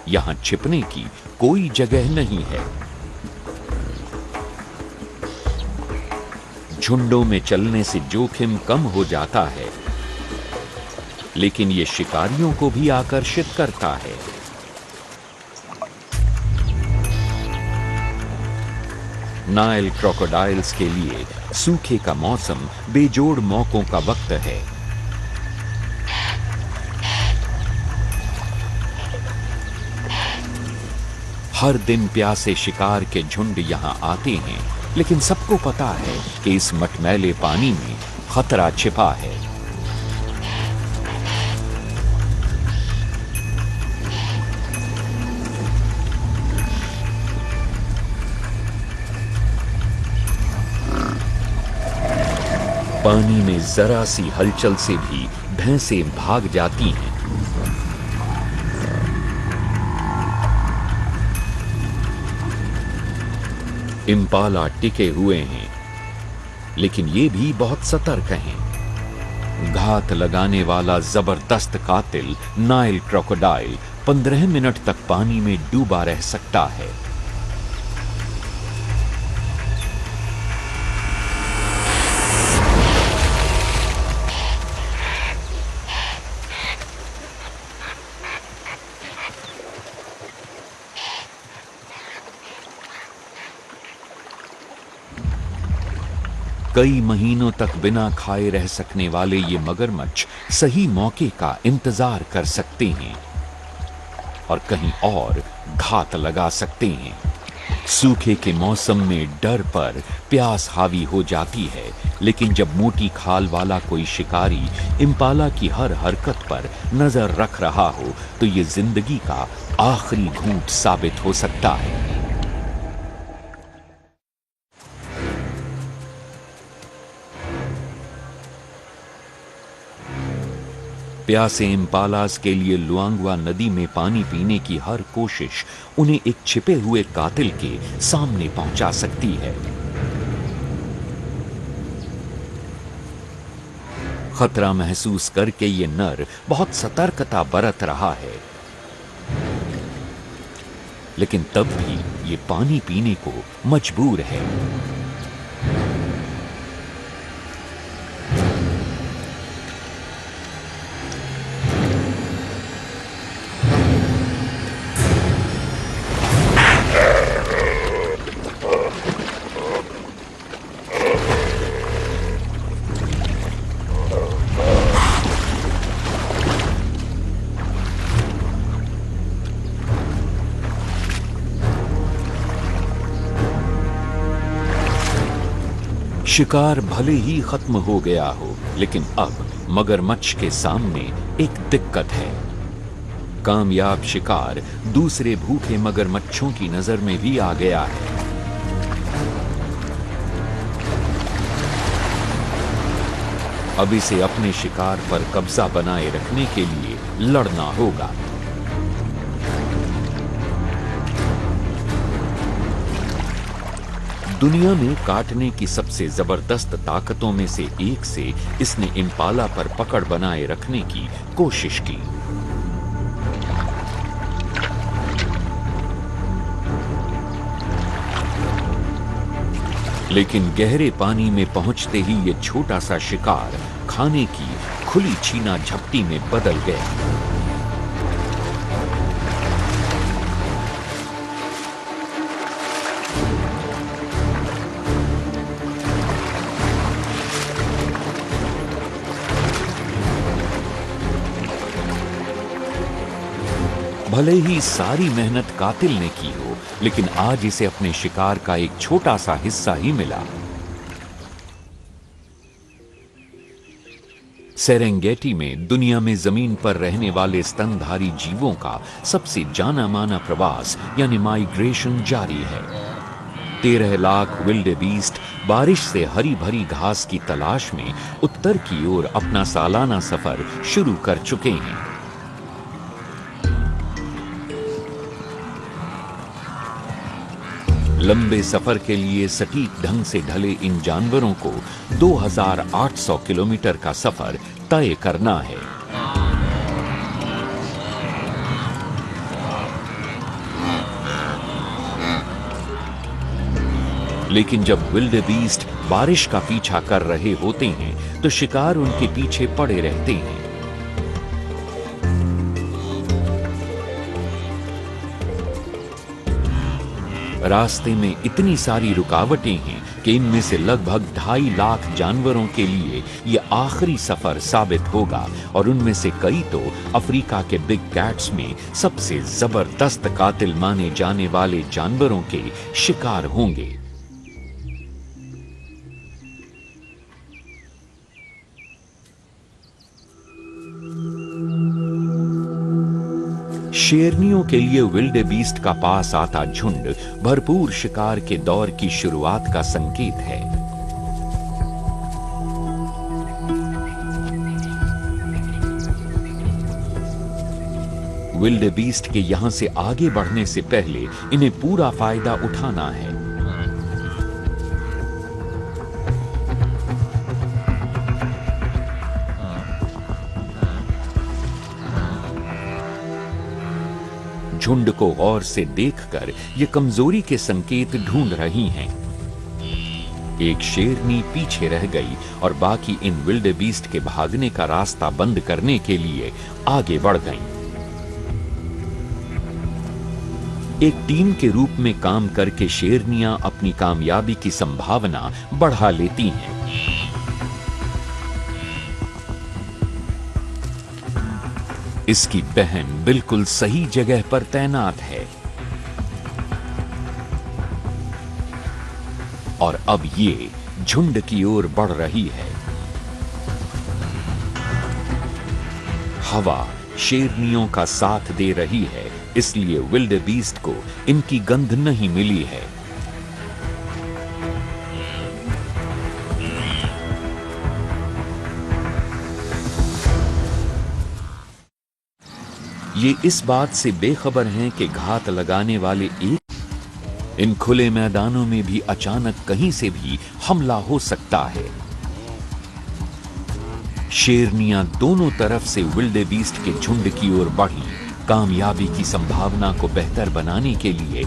यहां छिपने की कोई जगह नहीं है। झुंडों में चलने से जोखिम कम हो जाता है, लेकिन ये शिकारियों को भी आकर्षित करता है। नाइल क्रोकोडाइल्स के लिए सूखे का मौसम बेजोड़ मौकों का वक्त है। हर दिन प्यासे शिकार के झुंड यहां आते हैं, लेकिन सबको पता है कि इस मटमैले पानी में खतरा छिपा है। पानी में जरा सी हलचल से भी भैंसें भाग जाती हैं। इम्पाला टिके हुए हैं, लेकिन ये भी बहुत सतर्क हैं। घात लगाने वाला जबरदस्त कातिल नाइल क्रोकोडाइल 15 मिनट तक पानी में डूबा रह सकता है। कई महीनों तक बिना खाए रह सकने वाले ये मगरमच्छ सही मौके का इंतजार कर सकते हैं और कहीं और घात लगा सकते हैं। सूखे के मौसम में डर पर प्यास हावी हो जाती है, लेकिन जब मोटी खाल वाला कोई शिकारी इम्पाला की हर हरकत पर नजर रख रहा हो तो ये जिंदगी का आखिरी घूंट साबित हो सकता है। प्यासे इम्पालास के लिए लुआंगवा नदी में पानी पीने की हर कोशिश उन्हें एक छिपे हुए कातिल के सामने पहुंचा सकती है। खतरा महसूस करके ये नर बहुत सतर्कता बरत रहा है, लेकिन तब भी ये पानी पीने को मजबूर है। शिकार भले ही खत्म हो गया हो, लेकिन अब मगरमच्छ के सामने एक दिक्कत है। कामयाब शिकार दूसरे भूखे मगरमच्छों की नजर में भी आ गया है। अब इसे अपने शिकार पर कब्जा बनाए रखने के लिए लड़ना होगा। दुनिया में काटने की सबसे जबरदस्त ताकतों में से एक से इसने इम्पाला पर पकड़ बनाए रखने की कोशिश की। लेकिन गहरे पानी में पहुंचते ही ये छोटा सा शिकार खाने की खुली छीना झपटी में बदल गया। भले ही सारी मेहनत कातिल ने की हो, लेकिन आज इसे अपने शिकार का एक छोटा सा हिस्सा ही मिला। सेरेंगेटी में दुनिया में जमीन पर रहने वाले स्तनधारी जीवों का सबसे जाना माना प्रवास यानी माइग्रेशन जारी है। 13 लाख विल्डेबीस्ट बारिश से हरी भरी घास की तलाश में उत्तर की ओर अपना सालाना सफर शुरू कर चुके हैं। लंबे सफर के लिए सटीक ढंग से ढले इन जानवरों को 2800 किलोमीटर का सफर तय करना है। लेकिन जब विल्डेबीस्ट बारिश का पीछा कर रहे होते हैं तो शिकार उनके पीछे पड़े रहते हैं। रास्ते में इतनी सारी रुकावटें हैं कि इनमें से लगभग 2.5 लाख जानवरों के लिए यह आखिरी सफर साबित होगा और उनमें से कई तो अफ्रीका के बिग कैट्स में सबसे जबरदस्त कातिल माने जाने वाले जानवरों के शिकार होंगे। शेरनियों के लिए विल्डेबीस्ट का पास आता झुंड भरपूर शिकार के दौर की शुरुआत का संकेत है। विल्डेबीस्ट के यहां से आगे बढ़ने से पहले इन्हें पूरा फायदा उठाना है। झुंड को गौर से देखकर ये कमजोरी के संकेत ढूंढ रही हैं। एक शेरनी पीछे रह गई और बाकी इन विल्डेबीस्ट के भागने का रास्ता बंद करने के लिए आगे बढ़ गईं। एक टीम के रूप में काम करके शेरनियां अपनी कामयाबी की संभावना बढ़ा लेती हैं। इसकी बहन बिल्कुल सही जगह पर तैनात है और अब ये झुंड की ओर बढ़ रही है। हवा शेरनियों का साथ दे रही है, इसलिए विल्डेबीस्ट को इनकी गंध नहीं मिली है। ये इस बात से बेखबर हैं कि घात लगाने वाले इन खुले मैदानों में भी अचानक कहीं से भी हमला हो सकता है। शेरनियां दोनों तरफ से विल्डेबीस्ट के झुंड की ओर बढ़ी। कामयाबी की संभावना को बेहतर बनाने के लिए